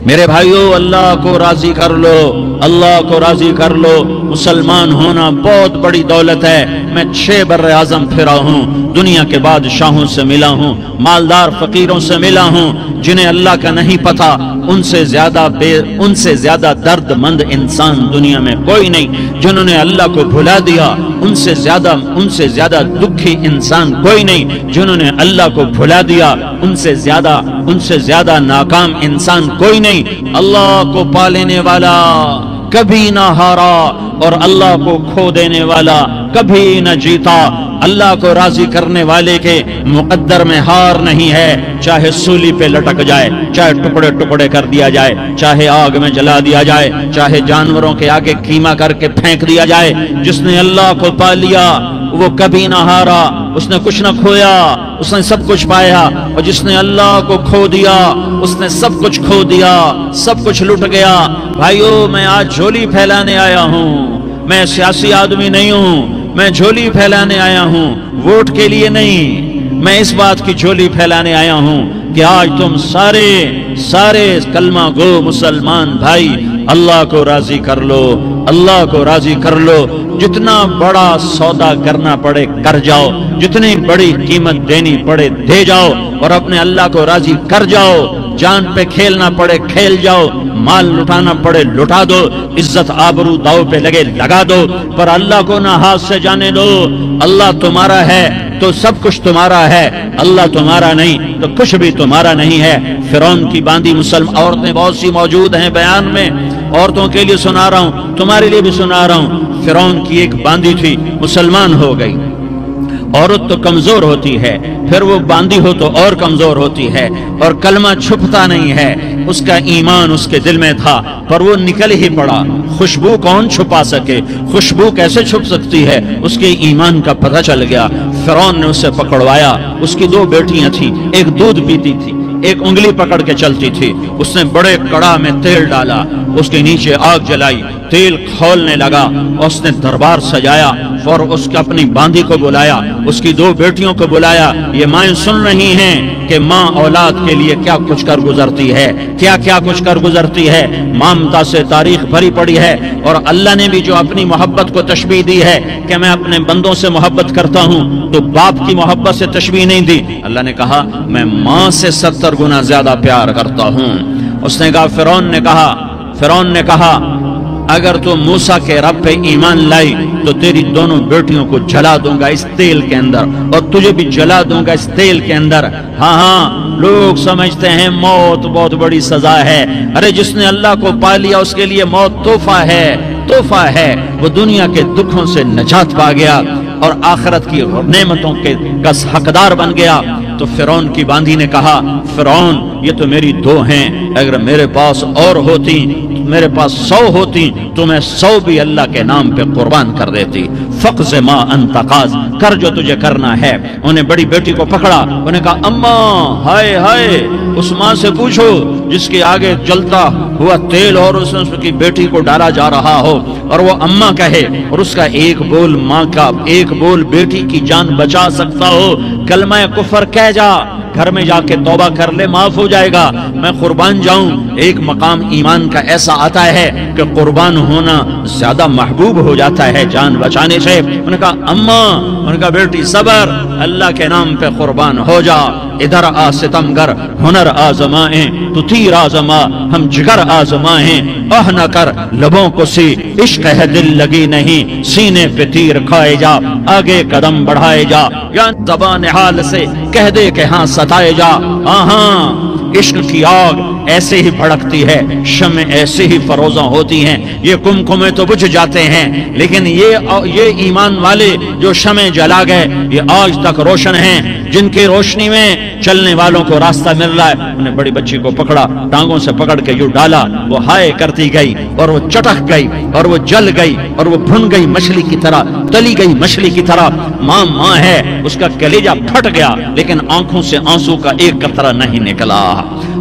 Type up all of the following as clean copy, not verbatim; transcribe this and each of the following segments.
میرے بھائیو اللہ کو راضی کر لو، اللہ کو راضی کر لو۔ مسلمان ہونا بہت بڑی دولت ہے۔ میں 6 بر اعظم پھرا ہوں، دنیا کے بادشاہوں سے ملا ہوں، مالدار فقیروں سے ملا ہوں، جنہیں اللہ کا نہیں پتا ان سے زیادہ درد مند انسان دنیا میں کوئی نہیں۔ جنہوں نے اللہ کو بھلا دیا ان سے زیادہ دکھی انسان کوئی نہیں۔ جنہوں نے اللہ کو بھلا دیا ان سے زیادہ ناکام انسان کوئی نہیں۔ اللہ کو پا لینے والا کبھی نہ ہارا اور اللہ کو کھو دینے والا کبھی نہ جیتا۔ اللہ کو راضی کرنے والے کے مقدر میں ہار نہیں ہے، چاہے سولی پہ لٹک جائے، چاہے ٹکڑے ٹکڑے کر دیا جائے، چاہے آگ میں جلا دیا جائے، چاہے جانوروں کے آگے قیمہ کر کے پھینک دیا جائے۔ جس نے اللہ کو پا لیا وہ کبھی نہ ہارا، اس نے کچھ نہ کھویا، اس نے سب کچھ پایا۔ اور جس نے اللہ کو کھو دیا اس نے سب کچھ کھو دیا، سب کچھ لٹ گیا۔ بھائیو میں آج جھولی پھیلانے آیا ہوں، میں سیاسی آدمی نہیں ہوں، میں جھولی پھیلانے آیا ہوں، ووٹ کے لیے نہیں۔ میں اس بات کی جھولی پھیلانے آیا ہوں کہ آج تم سارے کلمہ گو مسلمان بھائی اللہ کو راضی کر لو، اللہ کو راضی کر لو۔ جتنا بڑا سودا کرنا پڑے کر جاؤ، جتنی بڑی قیمت دینی پڑے دے جاؤ، اور اپنے اللہ کو راضی کر جاؤ۔ جان پہ کھیلنا پڑے کھیل جاؤ، مال لٹانا پڑے لٹا دو، عزت آبرو داؤ پہ لگے لگا دو، پر اللہ کو نہ ہاتھ سے جانے دو۔ اللہ تمہارا ہے تو سب کچھ تمہارا ہے، اللہ تمہارا نہیں تو کچھ بھی تمہارا نہیں ہے۔ فرعون کی باندھی مسلم عورتیں بہت سی موجود ہیں بیان میں، عورتوں کے لیے سنا رہا ہوں، تمہارے لیے بھی سنا رہا ہوں۔ فرعون کی ایک باندھی تھی، مسلمان ہو گئی۔ عورت تو کمزور ہوتی ہے، پھر وہ باندھی ہو تو اور کمزور ہوتی ہے، اور کلمہ چھپتا نہیں ہے۔ اس کا ایمان اس کے دل میں تھا پر وہ نکل ہی پڑا۔ خوشبو کون چھپا سکے؟ خوشبو کیسے چھپ سکتی ہے؟ اس کے ایمان کا پتہ چل گیا۔ فرعون نے اسے پکڑوایا۔ اس کی 2 بیٹیاں تھیں، ایک دودھ پیتی تھی، ایک انگلی پکڑ کے چلتی تھی۔ اس نے بڑے کڑا میں تیل ڈالا، اس کے نیچے آگ جلائی، تیل کھولنے لگا، اس نے دربار سجایا اور اس کے اپنی باندھی کو بلایا، اس کی 2 بیٹیوں کو بلایا۔ یہ مائیں سن رہی ہیں کہ ماں اولاد کے لیے کیا کچھ کر گزرتی ہے، کیا کچھ کر گزرتی ہے۔ مامتا سے تاریخ بھری پڑی ہے، اور اللہ نے بھی جو اپنی محبت کو تشبیہ دی ہے کہ میں اپنے بندوں سے محبت کرتا ہوں، تو باپ کی محبت سے تشبیہ نہیں دی۔ اللہ نے کہا میں ماں سے 70 گنا زیادہ پیار کرتا ہوں۔ اس نے کہا فرعون نے کہا اگر تو موسیٰ کے رب پہ ایمان لائی تو تیری دونوں بیٹیوں کو جلا دوں گا اس تیل کے اندر، اور تجھے بھی جلا دوں گا اس تیل کے اندر۔ ہاں لوگ سمجھتے ہیں موت بہت بڑی سزا ہے۔ ارے جس نے اللہ کو پا لیا اس کے لیے موت تحفہ ہے۔ وہ دنیا کے دکھوں سے نجات پا گیا اور آخرت کی نعمتوں کے حقدار بن گیا۔ تو فرعون کی باندھی نے کہا فرعون یہ تو میری 2 ہیں، اگر میرے پاس اور ہوتی، میرے پاس 100 ہوتی تو میں 100 بھی اللہ کے نام پہ قربان کر دیتی۔ فقض ما انت قاض، کر جو تجھے کرنا ہے۔ انہیں بڑی بیٹی کو پکڑا، انہیں کہا اماں ہائے اس ماں سے پوچھو جس کے آگے جلتا ہوا تیل اور اس کی بیٹی کو ڈالا جا رہا ہو، اور وہ اماں کہے، اور اس کا ایک بول ماں کا، ایک بول بیٹی کی جان بچا سکتا ہو۔ کلمہ کفر کہہ جا، گھر میں جا کے توبہ کر لے، معاف ہو جائے گا۔ میں قربان جاؤں۔ ایک مقام ایمان کا ایسا آتا ہے کہ قربان ہونا زیادہ محبوب ہو جاتا ہے جان بچانے سے۔ انہوں نے کہا اماں، انہوں نے کہا بیٹی صبر، اللہ کے نام پہ قربان ہو جا۔ ادھر آ ستمگر، ہنر آزمائیں تو تیر آزما، ہم جگر آزمائیں آہ نہ کر لبوں کو سی، عشق ہے دل لگی نہیں، سینے پہ تیر کھائے جا، آگے قدم بڑھائے جا، یا زبان حال سے کہہ دے کہ ہاں ستائے جا۔ ہاں عشق کی آگ ایسے ہی بھڑکتی ہے، شمع ایسے ہی فروزاں ہوتی ہیں، یہ کمکمے تو بجھ جاتے ہیں، لیکن یہ ایمان والے جو شمع جلا گئے یہ آج تک روشن ہیں، جن کی روشنی میں چلنے والوں کو راستہ مل رہا ہے۔ انہیں بڑی بچی کو پکڑا، ٹانگوں سے پکڑ کے یوں ڈالا، وہ ہائے کرتی گئی اور وہ چٹک گئی اور وہ جل گئی اور وہ بھن گئی مچھلی کی طرح، تلی گئی مچھلی کی طرح۔ ماں ہے، اس کا کلیجہ پھٹ گیا لیکن آنکھوں سے آنسو کا ایک قطرہ نہیں نکلا۔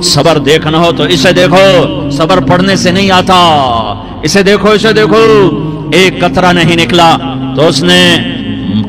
صبر دیکھنا ہو تو اسے دیکھو، صبر پڑھنے سے نہیں آتا، اسے دیکھو، ایک قطرہ نہیں نکلا۔ تو اس نے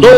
2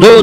2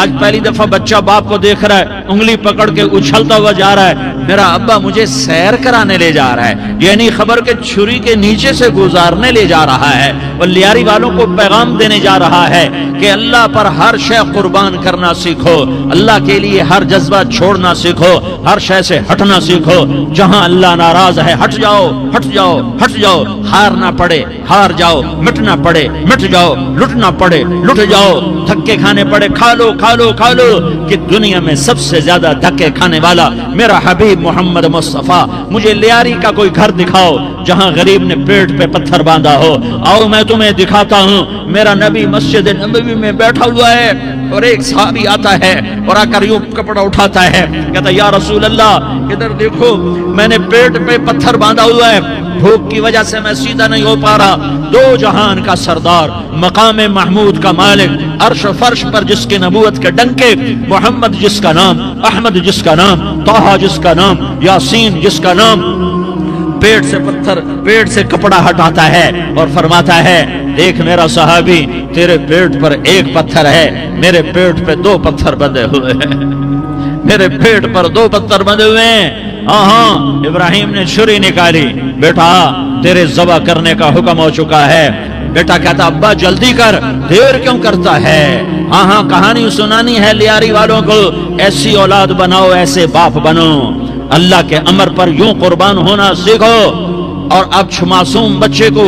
آج پہلی دفعہ بچہ باپ کو دیکھ رہا ہے، انگلی پکڑ کے اچھلتا ہوا جا رہا ہے، میرا ابا مجھے سیر کرانے لے جا رہا ہے، یہ نہیں خبر کہ چھری کے نیچے سے گزارنے لے جا رہا ہے، اور لیاری والوں کو پیغام دینے جا رہا ہے کہ اللہ پر ہر شے قربان کرنا سیکھو، اللہ کے لیے ہر جذبہ چھوڑنا سیکھو، ہر شے سے ہٹنا سیکھو، جہاں اللہ ناراض ہے ہٹ جاؤ، ہٹ جاؤ، ہٹ جاؤ، ہار نہ پڑے ہار جاؤ، مٹنا پڑے مٹ جاؤ، لٹنا پڑے لٹ جاؤ، دھکے کھانے پڑے کھا لو کھا لو کھا لو، کہ دنیا میں سب سے زیادہ دھکے کھانے والا میرا حبیب محمد مصطفیٰ، مجھے لیاری کا کوئی گھر دکھاؤ جہاں غریب نے پیٹ پہ پتھر باندھا ہو، آؤ میں تمہیں دکھاتا ہوں، میرا نبی مسجد نبوی میں بیٹھا ہوا ہے اور ایک صحابی آتا ہے اور آ کر یوں کپڑا اٹھاتا ہے، کہتا ہے یا رسول اللہ ادھر دیکھو میں نے پیٹ پہ پتھر باندھا ہوا ہے، بھوک کی وجہ سے میں سیدھا نہیں ہو پا رہا، دو جہان کا سردار، مقام محمود کا مالک، عرش و فرش پر جس کی نبوت کے ڈنکے، محمد جس کا نام، احمد جس کا نام، طٰہٰ جس کا نام، یاسین جس کا نام، پیٹ سے پتھر، پیٹ سے کپڑا ہٹاتا ہے اور فرماتا ہے دیکھ میرا صحابی تیرے پیٹ پر ایک پتھر ہے، میرے پیٹ پہ دو پتھر بندھے ہوئے ہیں، میرے پیٹ پر دو پتھر بندھے ہوئے ہیں۔ ہاں ابراہیم نے چھری نکالی، بیٹا تیرے ذبح کرنے کا حکم ہو چکا ہے، بیٹا کہتا ابا جلدی کر، دیر کیوں کرتا ہے؟ ہاں کہانی سنانی ہے لیاری والوں کو، ایسی اولاد بناؤ، ایسے باپ بنو، اللہ کے امر پر یوں قربان ہونا سیکھو۔ اور اب معصوم بچے کو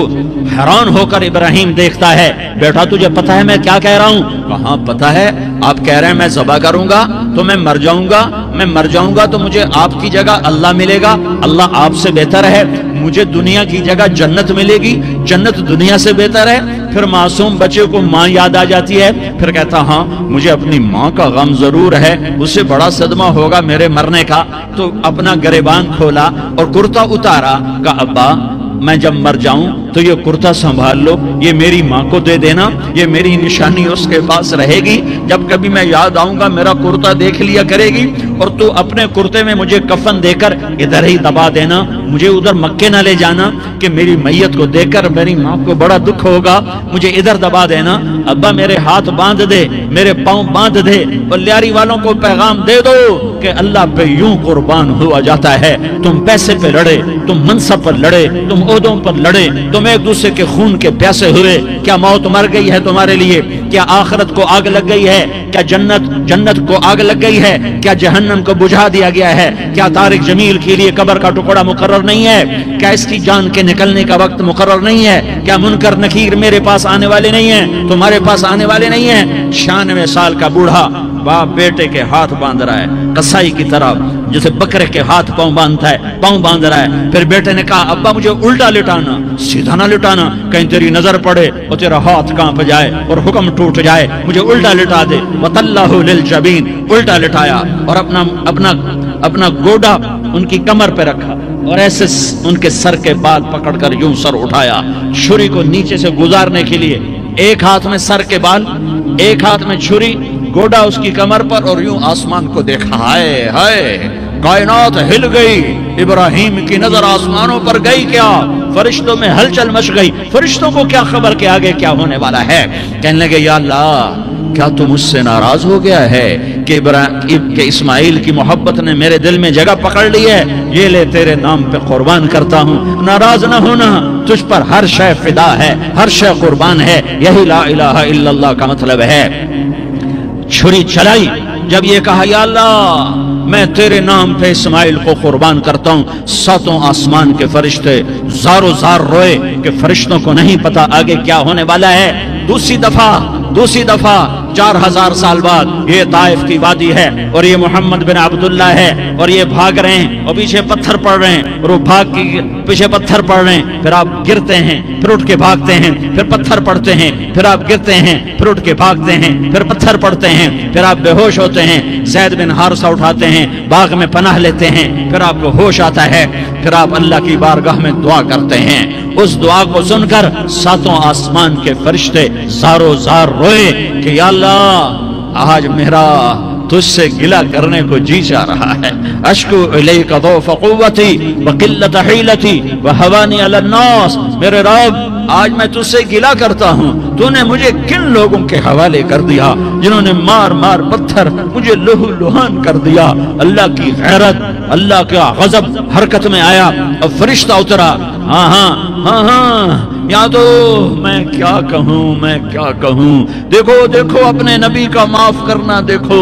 حیران ہو کر ابراہیم دیکھتا ہے، بیٹا تجھے پتہ ہے میں کیا کہہ رہا ہوں؟ کہاں پتہ ہے، آپ کہہ رہے ہیں میں ذبح کروں گا تو میں مر جاؤں گا، میں مر جاؤں گا تو مجھے آپ کی جگہ اللہ ملے گا، اللہ آپ سے بہتر ہے، مجھے دنیا کی جگہ جنت ملے گی، جنت دنیا سے بہتر ہے۔ پھر معصوم بچے کو ماں یاد آ جاتی ہے، پھر کہتا ہاں مجھے اپنی ماں کا غم ضرور ہے، اسے بڑا صدمہ ہوگا میرے مرنے کا، تو اپنا گریبان کھولا اور کرتا اتارا، کہا ابا میں جب مر جاؤں تو یہ کرتا سنبھال لو، یہ میری ماں کو دے دینا، یہ میری نشانی اس کے پاس رہے گی، جب کبھی میں یاد آؤں گا میرا کرتا دیکھ لیا کرے گی، اور تو اپنے کرتے میں مجھے کفن دے کر ادھر ہی دبا دینا، مجھے ادھر مکے نہ لے جانا کہ میری میت کو دیکھ کر میری ماں کو بڑا دکھ ہوگا، مجھے ادھر دبا دینا، ابا میرے ہاتھ باندھ دے، میرے پاؤں باندھ دے، اور لیاری والوں کو پیغام دے دو کہ اللہ پہ یوں قربان ہوا جاتا ہے، تم پیسے پہ لڑے، تم منصب پر لڑے، تم عہدوں پر لڑے، تم ایک دوسرے کے خون کے پیاسے ہوئے، کیا موت مر گئی ہے تمہارے لیے؟ کیا آخرت کو آگ لگ گئی ہے؟ کیا جنت کو آگ لگ گئی ہے؟ کیا جہنم کو بجھا دیا گیا ہے؟ کیا طارق جمیل کے لیے قبر کا ٹکڑا مقرر نہیں ہے؟ کیا اس کی جان کے نکلنے کا وقت مقرر نہیں ہے؟ کیا منکر نکیر میرے پاس آنے والے نہیں ہیں، تمہارے پاس آنے والے نہیں ہیں؟ 96 سال کا بوڑھا باپ بیٹے کے ہاتھ باندھ رہا ہے قصائی کی طرح، جسے بکرے کے ہاتھ پاؤں باندھتا ہے، پاؤں باندھ رہا ہے۔ پھر بیٹے نے کہا ابا مجھے الٹا لٹانا، سیدھا نہ لٹانا، کہیں تیری نظر پڑے اور تیرا ہاتھ کانپ جائے اور حکم ٹوٹ جائے، مجھے الٹا لٹا دے۔ وَطَلَّهُ لِلْجَبِينِ، الٹا لٹایا اور اپنا گوڈا ان کی کمر پہ رکھا اور ایسے ان کے سر کے بال پکڑ کر یوں سر اٹھایا، چھری کو نیچے سے گزارنے کے لیے، ایک ہاتھ میں سر کے بال، ایک ہاتھ میں چھری، گوڈا اس کی کمر پر، اور یوں آسمان کو دیکھا، ہائے ہائے کائنات ہل گئی، ابراہیم کی نظر آسمانوں پر گئی، کیا فرشتوں میں ہلچل مچ گئی، فرشتوں کو کیا خبر کہ آگے کیا ہونے والا ہے؟ کہنے لگے یا اللہ کیا تو مجھ سے ناراض ہو گیا ہے کہ اسماعیل کی محبت نے میرے دل میں جگہ پکڑ لی ہے، یہ لے تیرے نام پہ قربان کرتا ہوں، ناراض نہ ہونا، تجھ پر ہر شے فدا ہے، ہر شے قربان ہے، یہی لا الہ الا اللہ کا مطلب ہے۔ چھری چلائی، جب یہ کہا یا اللہ میں تیرے نام پہ اسماعیل کو قربان کرتا ہوں، ساتوں آسمان کے فرشتے زارو زار روئے کہ فرشتوں کو نہیں پتا آگے کیا ہونے والا ہے۔ دوسری دفعہ 4000 سال بعد یہ طائف کی وادی ہے اور یہ محمد بن عبداللہ ہے اور یہ بھاگ رہے ہیں اور پیچھے پتھر پڑ رہے ہیں اور وہ بھاگ کے پیچھے پتھر پڑ رہے ہیں، پھر آپ گرتے ہیں، پھر اٹھ کے بھاگتے ہیں، پھر پتھر پڑتے ہیں، پھر آپ گرتے ہیں، پھر اٹھ کے بھاگتے ہیں، پھر پتھر پڑتے ہیں، پھر آپ بے ہوش ہوتے ہیں، زید بن حارثہ اٹھاتے ہیں، باغ میں پناہ لیتے ہیں، پھر آپ کو ہوش آتا ہے، پھر آپ اللہ کی بارگاہ میں دعا کرتے ہیں۔ اس دعا کو سن کر ساتوں آسمان کے فرشتے زارو زار روئے کہ یا اللہ آج میرا تجھ سے گلہ کرنے کو جی چاہ رہا ہے، اشکو الیک ضعف قوتی وقلت حیلتی وہوانی علی الناس، میرے رب آج میں تجھ سے گلہ کرتا ہوں، تو نے مجھے کن لوگوں کے حوالے کر دیا جنہوں نے مار مار پتھر مجھے لہو لہان کر دیا۔ اللہ کی غیرت، اللہ کا غضب حرکت میں آیا اور فرشتہ اترا۔ ہاں ہاں ہاں ہاں، یا تو میں کیا کہوں، میں کیا کہوں۔ دیکھو دیکھو اپنے نبی کا معاف کرنا، دیکھو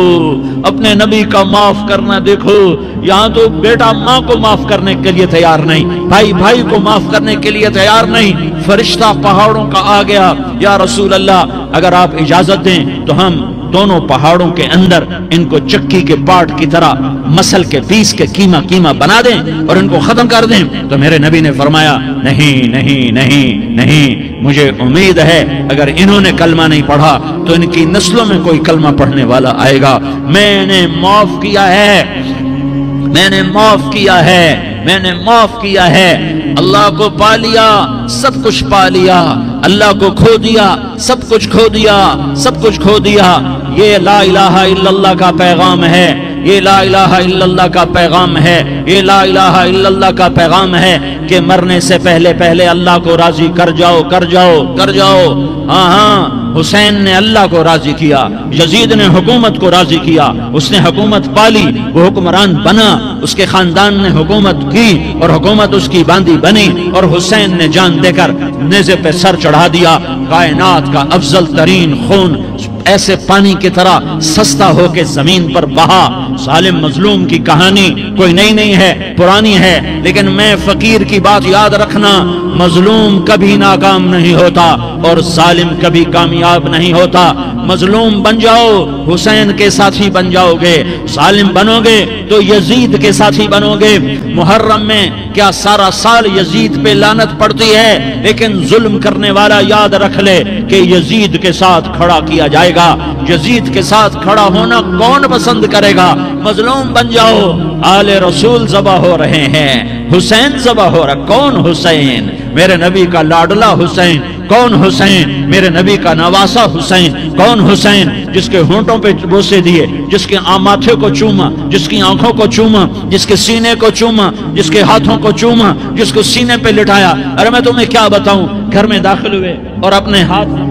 اپنے نبی کا معاف کرنا، دیکھو یہاں تو بیٹا ماں کو معاف کرنے کے لیے تیار نہیں، بھائی بھائی کو معاف کرنے کے لیے تیار نہیں۔ فرشتہ پہاڑوں کا آ گیا، یا رسول اللہ اگر آپ اجازت دیں تو ہم دونوں پہاڑوں کے اندر ان کو چکی کے پاٹ کی طرح مسل کے پیس کے کیما کیما بنا دیں اور ان کو ختم کر دیں۔ تو میرے نبی نے فرمایا نہیں نہیں نہیں نہیں، مجھے امید ہے اگر انہوں نے کلمہ نہیں پڑھا تو ان کی نسلوں میں کوئی کلمہ پڑھنے والا آئے گا۔ میں نے معاف کیا ہے، میں نے معاف کیا ہے، میں نے معاف کیا ہے۔ اللہ کو پا لیا، سب کچھ پا لیا، اللہ کو کھو دیا، سب کچھ کھو دیا، سب کچھ کھو دیا۔ یہ لا الہ الا اللہ کا پیغام ہے، یہ لا الہ الا اللہ کا پیغام ہے، یہ لا الہ الا اللہ کا پیغام ہے کہ مرنے سے پہلے پہلے اللہ کو راضی کر جاؤ، کر جاؤ، کر جاؤ۔ ہاں ہاں، حسین نے اللہ کو راضی کیا، یزید نے حکومت کو راضی کیا، اس نے حکومت پالی، وہ حکمران بنا، اس کے خاندان نے حکومت کی اور حکومت اس کی باندھی بنی، اور حسین نے جان دے کر نیزے پہ سر چڑھا دیا۔ کائنات کا افضل ترین خون ایسے پانی کی طرح سستا ہو کے زمین پر بہا۔ ظالم مظلوم کی کہانی کوئی نئی نہیں ہے، پرانی ہے، لیکن میں فقیر کی بات یاد رکھنا، مظلوم کبھی ناکام نہیں ہوتا اور ظالم کبھی کامیاب نہیں ہوتا۔ مظلوم بن جاؤ حسین کے ساتھی بن جاؤ گے، ظالم بنو گے تو یزید کے ساتھی بنو گے۔ محرم میں کیا سارا سال یزید پہ لعنت پڑتی ہے، لیکن ظلم کرنے والا یاد رکھ لے کہ یزید کے ساتھ کھڑا کیا جائے گا۔ یزید کے ساتھ کھڑا ہونا کون پسند کرے گا؟ مظلوم بن جاؤ۔ آل رسول ذبح ہو رہے ہیں، حسین ذبح ہو رہا۔ کون حسین؟ میرے نبی کا لاڈلا حسین۔ کون حسین؟ میرے نبی کا نواسا حسین۔ کون حسین؟ جس کے ہونٹوں پہ بوسے دیے، جس کے ماتھے کو چوما، جس کی آنکھوں کو چوما، جس کے سینے کو چوما، جس کے ہاتھوں کو چوما، جس کو سینے پہ لٹایا۔ ارے میں تمہیں کیا بتاؤں، گھر میں داخل ہوئے اور اپنے ہاتھ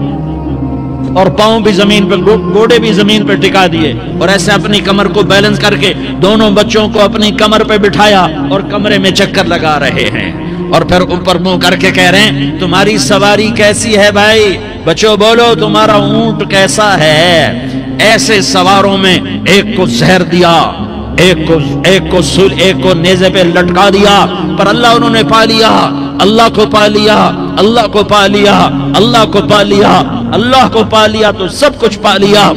اور پاؤں بھی زمین پہ، گوڑے بھی زمین پہ ٹکا دیے اور ایسے اپنی کمر کو بیلنس کر کے دونوں بچوں کو اپنی کمر پہ بٹھایا اور کمرے میں چکر لگا رہے ہیں، اور پھر اوپر منہ کر کے کہہ رہے ہیں تمہاری سواری کیسی ہے بھائی؟ بچوں بولو تمہارا اونٹ کیسا ہے؟ ایسے سواروں میں ایک کو زہر دیا، ایک کو نیزے پہ لٹکا دیا، پر اللہ انہوں نے پا لیا، اللہ کو پا لیا، اللہ کو پا لیا، اللہ کو پا لیا، اللہ کو پا لیا تو سب کچھ پا لیا۔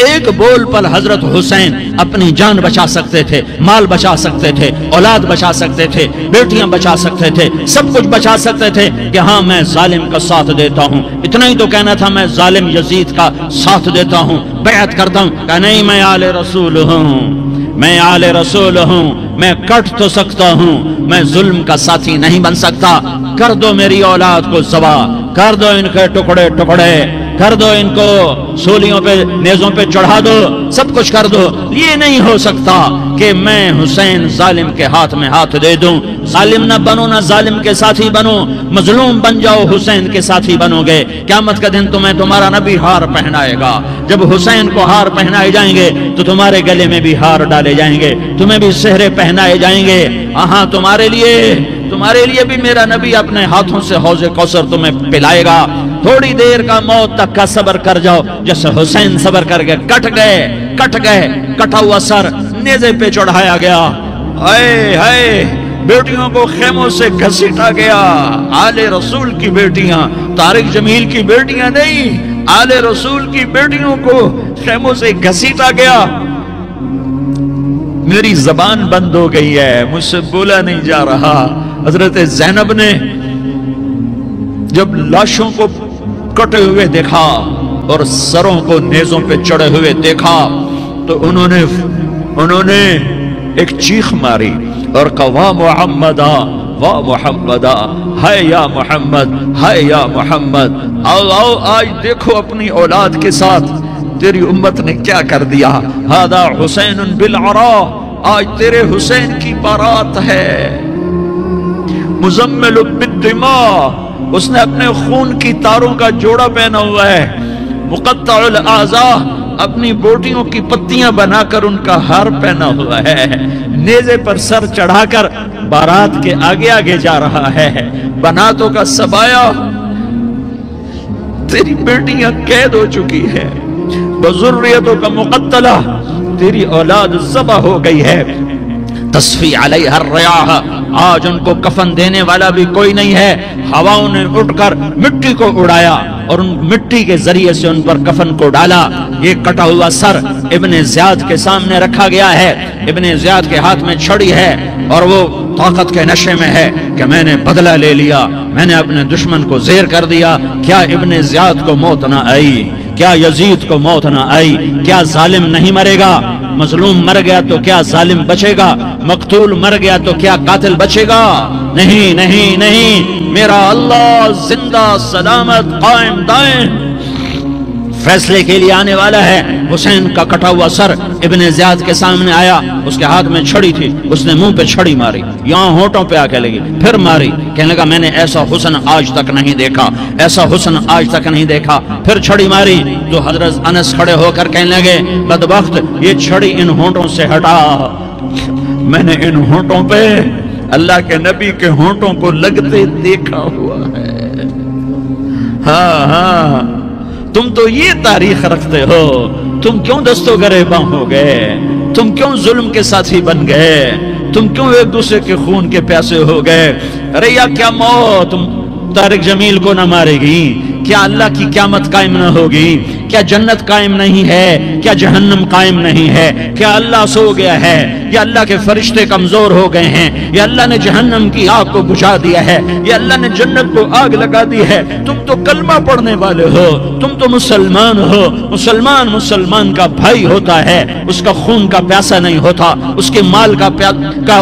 ایک بول پر حضرت حسین اپنی جان بچا سکتے تھے، مال بچا سکتے تھے، اولاد بچا سکتے تھے، بیٹیاں بچا سکتے تھے، سب کچھ بچا سکتے تھے کہ ہاں میں ظالم کا ساتھ دیتا ہوں۔ اتنا ہی تو کہنا تھا میں ظالم یزید کا ساتھ دیتا ہوں، بیعت کرتا ہوں۔ کہ نہیں، میں آل رسول ہوں، میں آل رسول ہوں، میں کٹ تو سکتا ہوں، میں ظلم کا ساتھی نہیں بن سکتا۔ کر دو میری اولاد کو ذبح، کر دو ان کے ٹکڑے ٹکڑے، کر دو ان کو سولیوں پہ نیزوں پہ چڑھا دو، سب کچھ کر دو۔ یہ نہیں ہو سکتا کہ میں حسین ظالم کے ہاتھ میں ہاتھ دے دوں۔ ظالم نہ بنو، نہ ظالم کے ساتھی بنو، مظلوم بن جاؤ، حسین کے ساتھی بنو گے۔ قیامت کا دن تمہیں تمہارا نبی ہار پہنائے گا۔ جب حسین کو ہار پہنائے جائیں گے تو تمہارے گلے میں بھی ہار ڈالے جائیں گے، تمہیں بھی سہرے پہنائے جائیں گے۔ ہاں تمہارے لیے بھی میرا نبی اپنے ہاتھوں سے حوض کوثر تمہیں پلائے گا۔ تھوڑی دیر کا موت تک کا صبر کر جاؤ، جیسے حسین صبر کر کے کٹ گئے، کٹا ہوا سر نیزے پہ چڑھایا گیا۔ ہائے ہائے، بیٹیوں کو خیموں سے گھسیٹا گیا۔ آل رسول کی بیٹیاں، طارق جمیل کی بیٹیاں نہیں، آل رسول کی بیٹیوں کو خیموں سے گھسیٹا گیا۔ میری زبان بند ہو گئی ہے، مجھ سے بولا نہیں جا رہا۔ حضرت زینب نے جب لاشوں کو کٹے ہوئے دیکھا اور سروں کو نیزوں پہ چڑھے ہوئے دیکھا تو انہوں نے ایک چیخ ماری اور کہا واہ محمدا، واہ محمدا، ہائے یا محمد، ہائے یا محمد۔ آؤ آج دیکھو اپنی اولاد کے ساتھ تیری امت نے کیا کر دیا۔ ہذا حسین بالعراء، آج تیرے حسین کی بارات ہے۔ مزمل بالدماء، اس نے اپنے خون کی تاروں کا جوڑا پہنا ہوا ہے، مقطع الاعضاء، اپنی بوٹیوں کی پتیاں بنا کر ان کا ہار پہنا ہوا ہے، نیزے پر سر چڑھا کر بارات کے آگے آگے جا رہا ہے۔ بناتوں کا سبایا، تیری بیٹیاں قید ہو چکی ہے، بذریتوں کا مقتلہ، تیری اولاد ذبح ہو گئی ہے، تصفی علیہا الریاح، آج ان کو کفن دینے والا بھی کوئی نہیں ہے، ہواؤں نے اٹھ کر مٹی کو اڑایا اور ان مٹی کے ذریعے سے ان پر کفن کو ڈالا۔ یہ کٹا ہوا سر ابن زیاد کے سامنے رکھا گیا ہے، ابن زیاد کے ہاتھ میں چھڑی ہے اور وہ طاقت کے نشے میں ہے کہ میں نے بدلہ لے لیا، میں نے اپنے دشمن کو زیر کر دیا۔ کیا ابن زیاد کو موت نہ آئی؟ کیا یزید کو موت نہ آئی؟ کیا ظالم نہیں مرے گا؟ مظلوم مر گیا تو کیا ظالم بچے گا؟ مقتول مر گیا تو کیا قاتل بچے گا؟ نہیں نہیں نہیں، میرا اللہ زندہ سلامت قائم دائم فیصلے کے لیے آنے والا ہے۔ حسین کا کٹا ہوا سر ابن زیاد کے سامنے آیا، اس کے ہاتھ میں چھڑی تھی، اس نے منہ پہ چھڑی ماری، یہاں ہونٹوں پہ آ کے لگی، پھر ماری، کہنے لگا میں نے ایسا حسن آج تک نہیں دیکھا، ایسا حسن آج تک نہیں دیکھا، پھر چھڑی ماری تو حضرت انس کھڑے ہو کر کہنے لگے بدبخت، یہ چھڑی ان ہونٹوں سے ہٹا، میں نے ان ہونٹوں پہ اللہ کے نبی کے ہونٹوں کو لگتے دیکھا ہوا ہے۔ ہاں ہاں، تم تو یہ تاریخ رکھتے ہو، تم کیوں دستوں گریباں ہو گئے؟ تم کیوں ظلم کے ساتھی بن گئے؟ تم کیوں ایک دوسرے کے خون کے پیاسے ہو گئے؟ ارے یا کیا موت طارق جمیل کو نہ مارے گی؟ کیا اللہ کی قیامت قائم نہ ہوگی؟ کیا جنت قائم نہیں ہے؟ کیا جہنم قائم نہیں ہے؟ کیا اللہ سو گیا ہے؟ یا اللہ کے فرشتے کمزور ہو گئے ہیں؟ یا اللہ نے جہنم کی آگ کو بجھا دیا ہے؟ یا اللہ نے جنت کو آگ لگا دی ہے؟ تم تو کلمہ پڑھنے والے ہو، تم تو مسلمان ہو۔ مسلمان مسلمان کا بھائی ہوتا ہے، اس کا خون کا پیاسا نہیں ہوتا، اس کے مال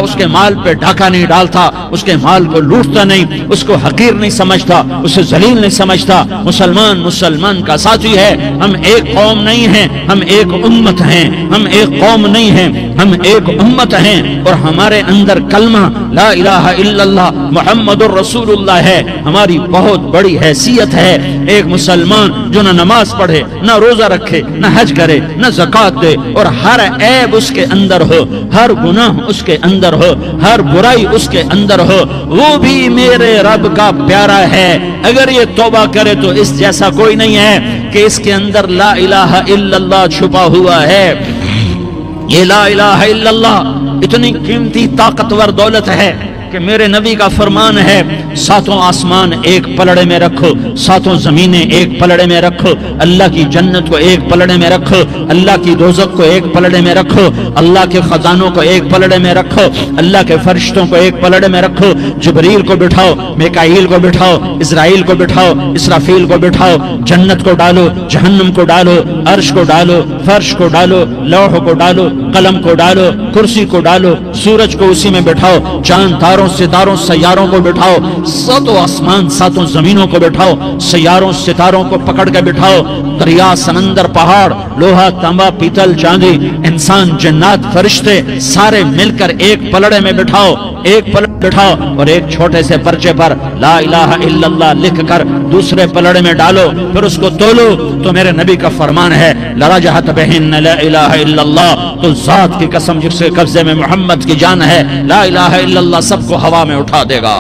اس کے مال پہ ڈھاکہ نہیں ڈالتا، اس کے مال کو لوٹتا نہیں، اس کو حقیر نہیں سمجھتا، اسے ذلیل نہیں سمجھتا۔ مسلمان مسلمان کا ساتھی ہے۔ ہم ایک قوم نہیں ہیں، ہم ایک امت ہیں، ہم ایک قوم نہیں ہیں، ہم ایک امت ہیں، اور ہمارے اندر کلمہ لا الہ الا اللہ محمد الرسول اللہ ہے، ہماری بہت بڑی حیثیت ہے۔ ایک مسلمان جو نہ نماز پڑھے، نہ روزہ رکھے، نہ حج کرے، نہ زکوٰۃ دے، اور ہر عیب اس کے اندر ہو، ہر گناہ اس کے اندر ہو، ہر برائی اس کے اندر ہو، وہ بھی میرے رب کا پیارا ہے۔ اگر یہ توبہ کرے تو اس جیسا کوئی نہیں ہے کہ اس کے اندر لا الہ الا اللہ چھپا ہوا ہے۔ یہ لا الہ الا اللہ اتنی قیمتی طاقتور دولت ہے کہ میرے نبی کا فرمان ہے، ساتوں آسمان ایک پلڑے میں رکھو، ساتوں زمینیں ایک پلڑے میں رکھو، اللہ کی جنت کو ایک پلڑے میں رکھو، اللہ کی دوزخ کو ایک پلڑے میں رکھو، اللہ کے خزانوں کو ایک پلڑے میں رکھو، اللہ کے فرشتوں کو ایک پلڑے میں رکھو، جبریل کو بٹھاؤ، میکائیل کو بٹھاؤ، اسرائیل کو بٹھاؤ، اسرافیل کو بٹھاؤ، جنت کو ڈالو، جہنم کو ڈالو، عرش کو ڈالو، فرش کو ڈالو، لوح کو ڈالو، قلم کو ڈالو، کرسی کو ڈالو، سورج کو اسی میں بٹھاؤ، چاند تاروں ستاروں سیاروں کو بٹھاؤ، ساتوں آسمان ساتوں زمینوں کو بٹھاؤ، سیاروں ستاروں کو پکڑ کے بٹھاؤ، دریا سمندر پہاڑ لوہا تانبا پیتل چاندی انسان جنات فرشتے سارے مل کر ایک پلڑے میں بٹھاؤ، ایک پلڑے بٹھاؤ، اور ایک چھوٹے سے پرچے پر لا الہ الا اللہ لکھ کر دوسرے پلڑے میں ڈالو، پھر اس کو تولو تو میرے نبی کا فرمان ہے لرجحت بہن لا الہ الا اللہ، تو ذات کی قسم جس کے قبضے میں محمد کی جان ہے، لا الہ الا اللہ سب کو ہوا میں اٹھا دے گا۔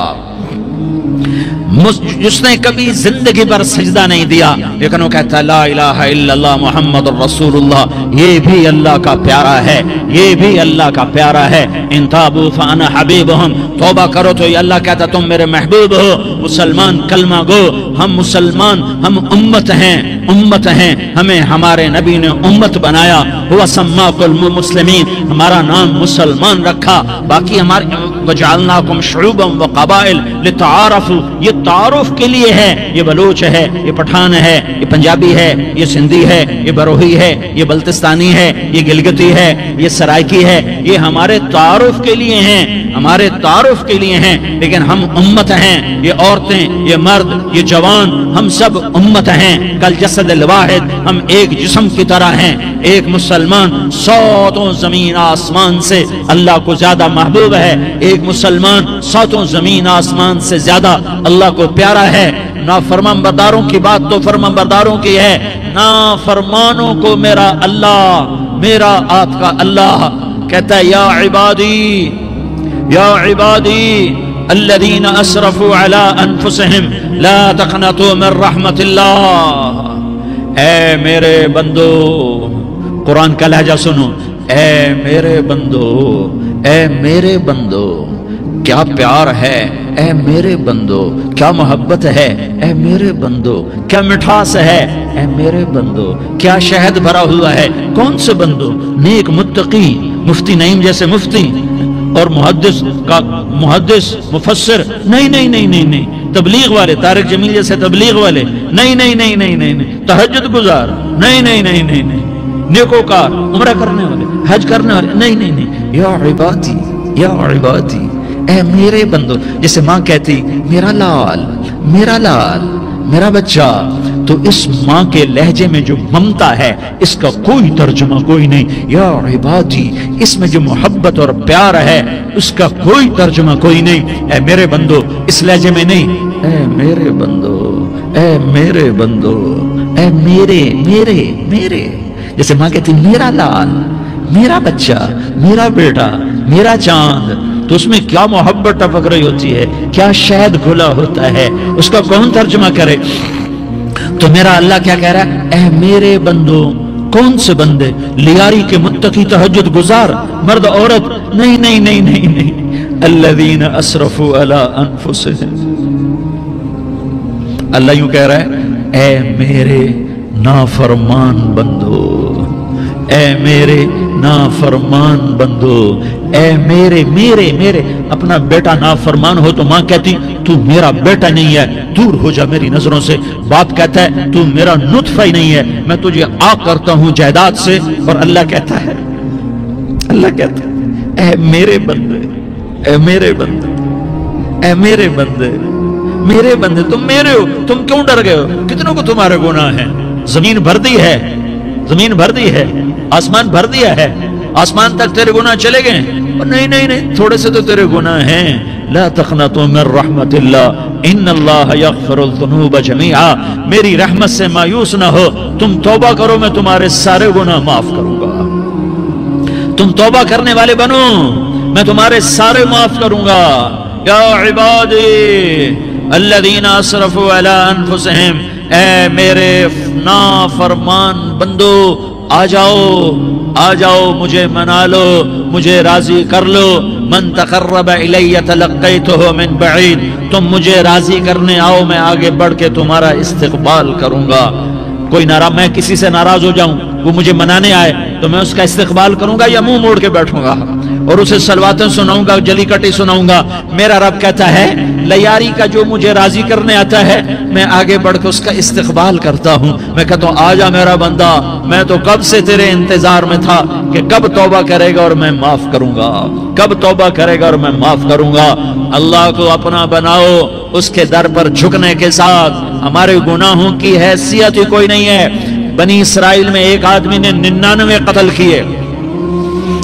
جس نے کبھی زندگی پر سجدہ نہیں دیا لیکن وہ کہتا ہے لا الہ الا اللہ محمد الرسول اللہ، یہ بھی اللہ کا پیارا ہے، یہ بھی اللہ کا پیارا ہے۔ ان تابوا فانا حبیبہم، توبہ کرو تو یہ اللہ کہتا تم میرے محبوب ہو۔ مسلمان کلمہ گو، ہم مسلمان، ہم امت ہیں، امت ہیں، ہمیں ہمارے نبی نے امت بنایا، ہوا سماکم المسلمین، ہمارا نام مسلمان رکھا، باقی ہمارے وجعلناکم شعوبا وقبائل لتعارفوا، یہ تعارف کے لیے ہے، یہ بلوچ ہے، یہ پٹھان ہے، یہ پنجابی ہے، یہ سندھی ہے، یہ بروہی ہے، یہ بلتستانی ہے، یہ گلگتی ہے، یہ سرائکی ہے، یہ ہمارے تعارف کے لیے ہیں۔ ہمارے تعارف کے لیے ہیں، لیکن ہم امت ہیں، یہ عورتیں، یہ مرد، یہ جوان، ہم سب امت ہیں، کل جسد الواحد، ہم ایک جسم کی طرح ہیں۔ ایک مسلمان ساتوں زمین آسمان سے اللہ کو زیادہ محبوب ہے، ایک مسلمان ساتوں زمین آسمان سے زیادہ اللہ کو پیارا ہے۔ نافرمان برداروں کی بات تو فرمان برداروں کی ہے، نافرمانوں کو میرا اللہ، میرا آپ کا اللہ کہتا ہے یا عبادی الذین اسرفوا علی انفسہم لا تقنطوا من رحمت اللہ۔ اے میرے بندو، قرآن کا لہجہ سنو، اے میرے بندو، اے میرے بندو، کیا پیار ہے، اے میرے بندو، کیا محبت ہے، اے میرے بندو، کیا مٹھاس ہے، اے میرے بندو، کیا شہد بھرا ہوا ہے۔ کون سے بندو؟ نیک متقی، مفتی نعیم جیسے مفتی اور محدث مفسر، نہیں نہیں نہیں نہیں نہیں، تبلیغ والے، طارق جمیل جیسے تبلیغ والے، نہیں نہیں نہیں نہیں نہیں، تہجد گزار، نہیں نہیں نہیں نہیں نہیں، نیکوکار، عمرہ کرنے والے، حج کرنے والے، نہیں نہیں نہیں، یا عبادی، یا عبادی، اے میرے بندو۔ جیسے ماں کہتی میرا لال، میرا لال، میرا بچہ، تو اس ماں کے لہجے میں جو ممتا ہے اس کا کوئی ترجمہ کوئی نہیں۔ یا عبادی، اس میں جو محبت اور پیار ہے اس کا کوئی ترجمہ کوئی نہیں۔ اے میرے بندو اس لہجے میں نہیں، اے میرے بندو، اے میرے بندو، اے میرے میرے میرے۔ جیسے ماں کہتی میرا لال، میرا بچہ، میرا بیٹا، میرا چاند، تو اس میں کیا محبت ٹپک رہی ہوتی ہے، کیا شہد گھلا ہوتا ہے، اس کا کون ترجمہ کرے؟ تو میرا اللہ کیا کہہ رہا ہے؟ اے میرے بندو۔ کون سے بندے؟ لیاری کے متقی، تہجد گزار، مرد عورت، نہیں نہیں نہیں نہیں نہیں، الذین اسرفوا علی انفسہم۔ اللہ یوں کہہ رہا ہے اے میرے نافرمان بندو، اے میرے نافرمان بندو، اے میرے میرے میرے۔ اپنا بیٹا نافرمان ہو تو ماں کہتی تو میرا بیٹا نہیں ہے، دور ہو جا میری نظروں سے۔ باپ کہتا ہے تو میرا نطفہ ہی نہیں ہے، میں تجھے آگ کرتا ہوں جائیداد سے۔ اور اللہ کہتا ہے اے میرے بندے، اے میرے بندے، اے میرے بندے، میرے بندے، تم میرے ہو، تم کیوں ڈر گئے ہو؟ کتنوں کو تمہارے گناہ ہیں؟ زمین بھر دی ہے، زمین بھر دی ہے، آسمان بھر دیا ہے، آسمان تک تیرے گناہ چلے گئے؟ نہیں نہیں نہیں، تھوڑے سے تو تیرے گناہ ہیں۔ لا تقنطوا من رحمت اللہ ان اللہ یغفر الذنوب جميعا۔ میری رحمت سے مایوس نہ ہو، تم توبہ کرو، میں تمہارے سارے گناہ معاف کروں گا۔ تم توبہ کرنے والے بنو، میں تمہارے سارے معاف کروں گا۔ یا عبادی الذین اسرفوا علی انفسہم، اے میرے نافرمان بندو، آ جاؤ آ جاؤ، مجھے منا لو، مجھے راضی کر لو۔ من تقرب الی تلقیتہ من بعید، تم مجھے راضی کرنے آؤ، میں آگے بڑھ کے تمہارا استقبال کروں گا۔ کوئی ناراض، میں کسی سے ناراض ہو جاؤں، وہ مجھے منانے آئے تو میں اس کا استقبال کروں گا یا منہ موڑ کے بیٹھوں گا اور اسے صلواتیں سناؤں گا، جلی کٹی سناؤں گا؟ میرا رب کہتا ہے لیاری کا جو مجھے راضی کرنے آتا ہے میں آگے بڑھ کے اس کا استقبال کرتا ہوں۔ میں کہتا ہوں آجا میرا بندہ، میں تو کب سے تیرے انتظار میں تھا کہ کب توبہ کرے گا اور میں معاف کروں گا، کب توبہ کرے گا اور میں معاف کروں گا۔ اللہ کو اپنا بناؤ، اس کے در پر جھکنے کے ساتھ۔ ہمارے گناہوں کی حیثیت ہی کوئی نہیں ہے۔ بنی اسرائیل میں ایک آدمی نے 99 قتل کیے،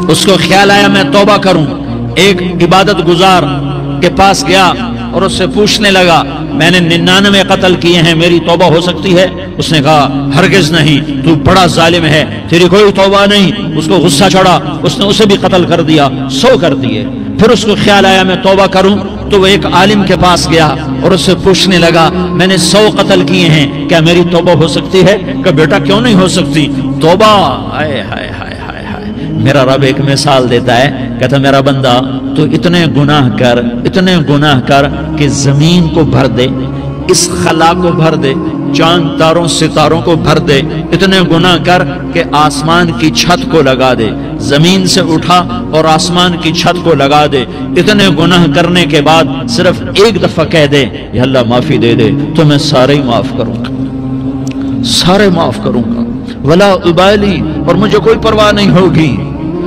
اس کو خیال آیا میں توبہ کروں، ایک عبادت گزار کے پاس گیا اور اس سے پوچھنے لگا میں نے 99 قتل کیے ہیں، میری توبہ ہو سکتی ہے؟ اس نے کہا ہرگز نہیں، تو بڑا ظالم ہے، تیری کوئی توبہ نہیں۔ اس کو غصہ چڑھا، اس نے اسے بھی قتل کر دیا، 100 کر دیے۔ پھر اس کو خیال آیا میں توبہ کروں، تو وہ ایک عالم کے پاس گیا اور اس سے پوچھنے لگا میں نے 100 قتل کیے ہیں، کیا میری توبہ ہو سکتی ہے؟ کہ بیٹا کیوں نہیں ہو سکتی توبہ؟ ہائے ہائے ہائے ہائے ہائے۔ میرا رب ایک مثال دیتا ہے، کہتا میرا بندہ تو اتنے گناہ کر کہ زمین کو بھر دے، اس خلا کو بھر دے، چاند تاروں ستاروں کو بھر دے، اتنے گناہ کر کہ آسمان کی چھت کو لگا دے، زمین سے اٹھا اور آسمان کی چھت کو لگا دے۔ اتنے گناہ کرنے کے بعد صرف ایک دفعہ کہہ دے یا اللہ معافی دے دے تو میں سارے ہی معاف کروں گا، سارے معاف کروں گا، ولا ابالی، اور مجھے کوئی پرواہ نہیں ہوگی۔